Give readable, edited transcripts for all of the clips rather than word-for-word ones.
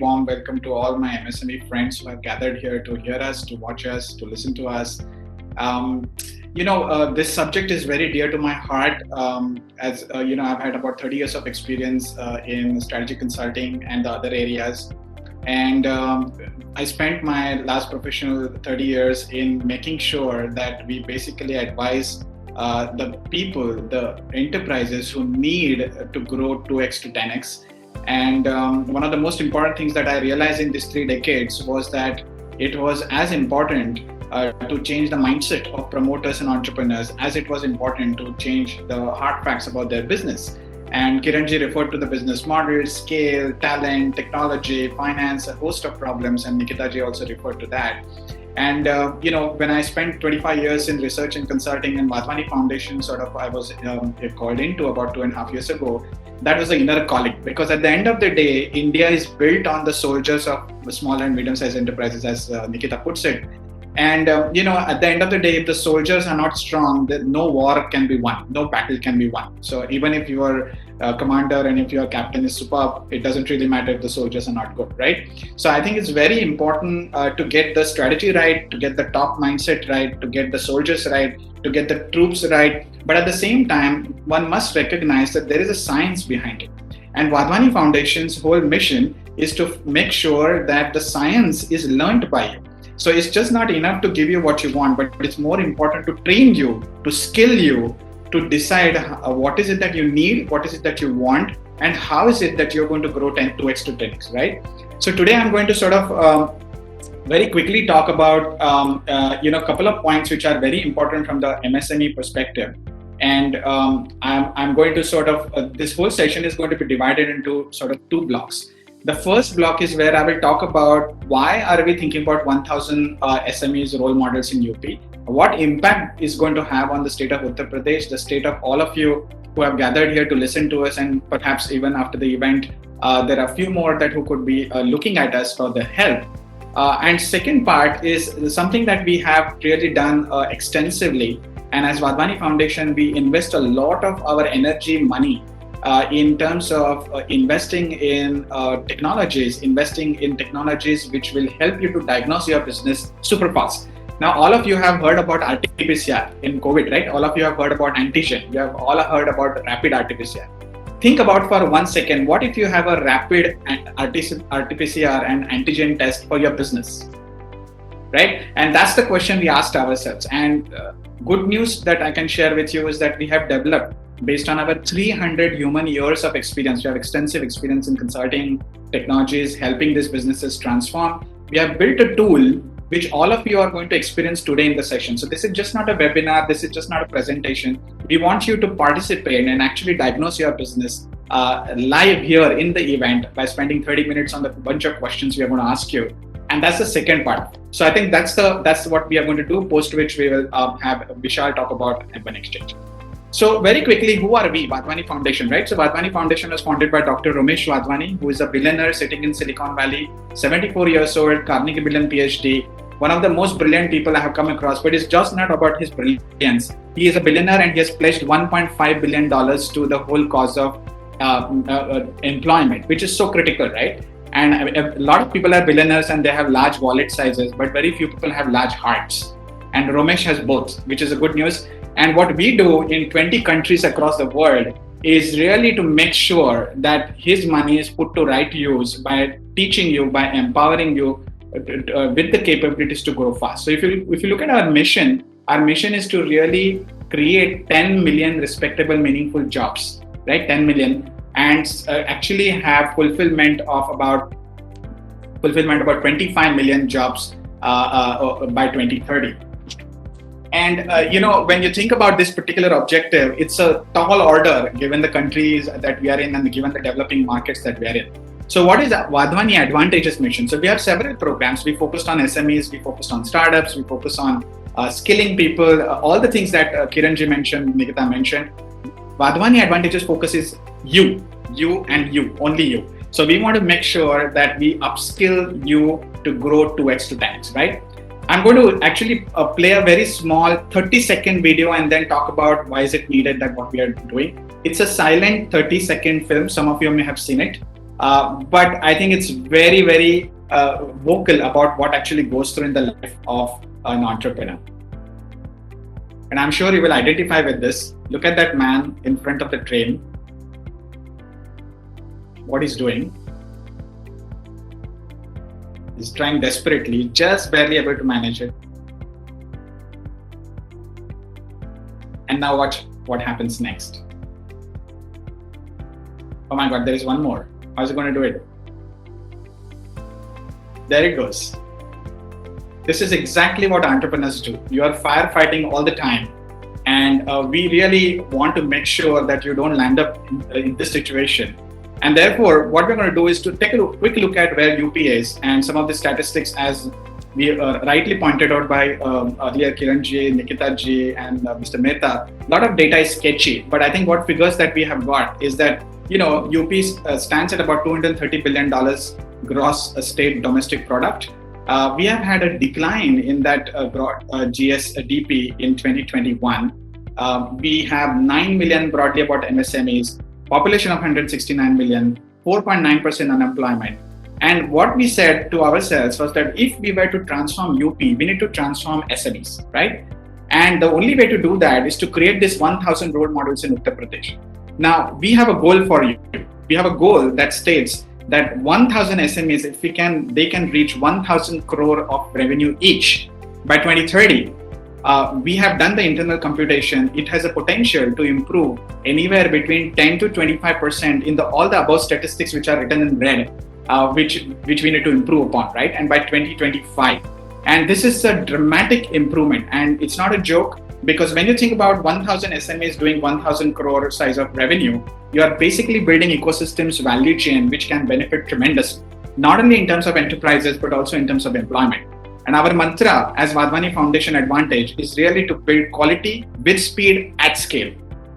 warm welcome to all my MSME friends who have gathered here to hear us, to watch us, to listen to us. Um, this subject is very dear to my heart. I've had about 30 years of experience in strategy consulting and the other areas. And I spent my last professional 30 years in making sure that we basically advise the people, the enterprises who need to grow 2x to 10x. And one of the most important things that I realized in these 3 decades was that it was as important to change the mindset of promoters and entrepreneurs as it was important to change the hard facts about their business. And Kiranji referred to the business model, scale, talent, technology, finance, a host of problems, and Nikitaji also referred to that. And when I spent 25 years in research and consulting in Wadhwani Foundation, I was called into about 2.5 years ago. That was the inner calling, because at the end of the day, India is built on the soldiers of small and medium-sized enterprises, as Nikita puts it. And at the end of the day, if the soldiers are not strong, then no war can be won, no battle can be won. So even if your commander and if your captain is superb, it doesn't really matter if the soldiers are not good, right? So I think it's very important to get the strategy right, to get the top mindset right, to get the soldiers right, to get the troops right. But at the same time, one must recognize that there is a science behind it. And Wadhwani Foundation's whole mission is to make sure that the science is learned by you. So it's just not enough to give you what you want, but it's more important to train you, to skill you, to decide what is it that you need, what is it that you want, and how is it that you're going to grow 2x to 10x, right? So today I'm going to very quickly talk about a couple of points which are very important from the MSME perspective. And I'm going to this whole session is going to be divided into 2 blocks. The first block is where I will talk about why are we thinking about 1,000 SMEs role models in UP, what impact is going to have on the state of Uttar Pradesh, the state of all of you who have gathered here to listen to us, and perhaps even after the event, there are a few more who could be looking at us for the help. And second part is something that we have really done extensively. And as Wadhwani Foundation, we invest a lot of our energy, money, in terms of investing in technologies which will help you to diagnose your business super fast. Now, all of you have heard about RT-PCR in COVID, right? All of you have heard about antigen. You have all heard about rapid RT-PCR. Think about for 1 second, what if you have a rapid RT-PCR and antigen test for your business, right? And that's the question we asked ourselves. And good news that I can share with you is that we have developed, based on our 300 human years of experience, we have extensive experience in consulting technologies, helping these businesses transform. We have built a tool which all of you are going to experience today in the session. So this is just not a webinar, this is just not a presentation. We want you to participate and actually diagnose your business live here in the event by spending 30 minutes on the bunch of questions we are going to ask you. And that's the second part. So I think that's what we are going to do, post which we will have Vishal talk about Urban Exchange. So very quickly, who are we? Wadhwani Foundation, right? So Wadhwani Foundation was founded by Dr. Ramesh Wadhwani, who is a billionaire sitting in Silicon Valley, 74 years old, Carnegie Mellon PhD, one of the most brilliant people I have come across. But it's just not about his brilliance. He is a billionaire and he has pledged $1.5 billion to the whole cause of employment, which is so critical, right? And a lot of people are billionaires and they have large wallet sizes, but very few people have large hearts. And Ramesh has both, which is a good news. And what we do in 20 countries across the world is really to make sure that his money is put to right use by teaching you, by empowering you with the capabilities to grow fast. So if you look at our mission is to really create 10 million respectable, meaningful jobs, right? 10 million, and actually have fulfillment of about 25 million jobs by 2030. And when you think about this particular objective, it's a tall order given the countries that we are in and given the developing markets that we are in. So what is Wadhwani Advantages mission? So we have several programs. We focused on SMEs, we focused on startups, we focus on skilling people, all the things that Kiranji mentioned, Nikita mentioned. Wadhwani Advantages focus is you and you, only you. So we want to make sure that we upskill you to grow 2x to 10x, right? I'm going to actually play a very small 30-second video and then talk about why is it needed that what we are doing. It's a silent 30-second film. Some of you may have seen it. But I think it's very, very vocal about what actually goes through in the life of an entrepreneur. And I'm sure you will identify with this. Look at that man in front of the train, what he's doing. He's trying desperately, just barely able to manage it. And now watch what happens next. Oh my God, there is one more. How's he going to do it? There it goes. This is exactly what entrepreneurs do. You are firefighting all the time. And we really want to make sure that you don't land up in this situation. And therefore, what we're going to do is to take a quick look at where UP is and some of the statistics, as we rightly pointed out by earlier Kiran ji, Nikita ji, and Mr. Mehta. A lot of data is sketchy, but I think what figures that we have got is that UP stands at about $230 billion gross state domestic product. We have had a decline in that GSDP in 2021. We have 9 million broadly about MSMEs, population of 169 million, 4.9% unemployment. And what we said to ourselves was that if we were to transform UP, we need to transform SMEs, right? And the only way to do that is to create this 1,000 role models in Uttar Pradesh. Now, we have a goal for you. We have a goal that states that 1,000 SMEs, if they can reach 1,000 crore of revenue each by 2030. We have done the internal computation. It has a potential to improve anywhere between 10 to 25% in all the above statistics which are written in red, which we need to improve upon, right? And by 2025. And this is a dramatic improvement. And it's not a joke, because when you think about 1,000 SMEs doing 1,000 crore size of revenue, you are basically building ecosystems, value chain, which can benefit tremendously, not only in terms of enterprises, but also in terms of employment. And our mantra as Wadhwani Foundation Advantage is really to build quality with speed at scale.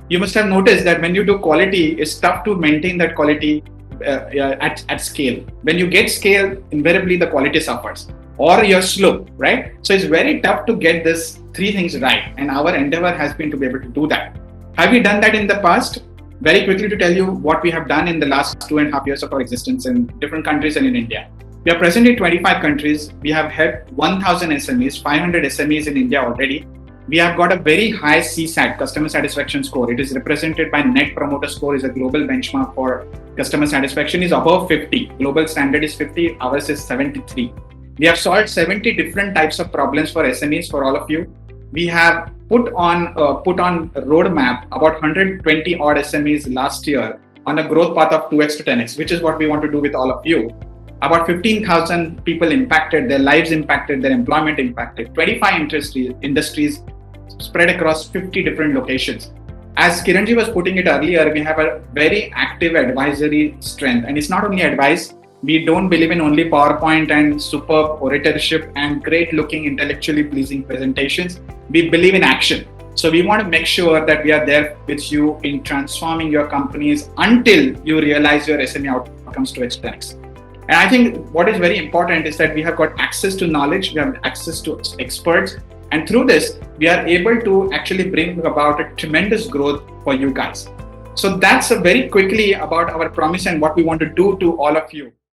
You must have noticed that when you do quality, it's tough to maintain that quality at scale. When you get scale, invariably the quality suffers, or you're slow, right? So it's very tough to get this three things right. And our endeavor has been to be able to do that. Have we done that in the past? Very quickly to tell you what we have done in the last 2.5 years of our existence in different countries and in India. We are present in 25 countries. We have helped 1,000 SMEs, 500 SMEs in India already. We have got a very high CSAT, customer satisfaction score. It is represented by Net Promoter Score, is a global benchmark for customer satisfaction, is above 50. Global standard is 50, ours is 73. We have solved 70 different types of problems for SMEs for all of you. We have put on a roadmap about 120 odd SMEs last year on a growth path of 2x to 10x, which is what we want to do with all of you. About 15,000 people impacted, their lives impacted, their employment impacted, 25 industries spread across 50 different locations. As Kiranji was putting it earlier, we have a very active advisory strength. And it's not only advice. We don't believe in only PowerPoint and superb oratorship and great looking, intellectually pleasing presentations. We believe in action. So we want to make sure that we are there with you in transforming your companies until you realize your SME outcomes to X10X. And I think what is very important is that we have got access to knowledge, we have access to experts, and through this, we are able to actually bring about a tremendous growth for you guys. So that's very quickly about our promise and what we want to do to all of you.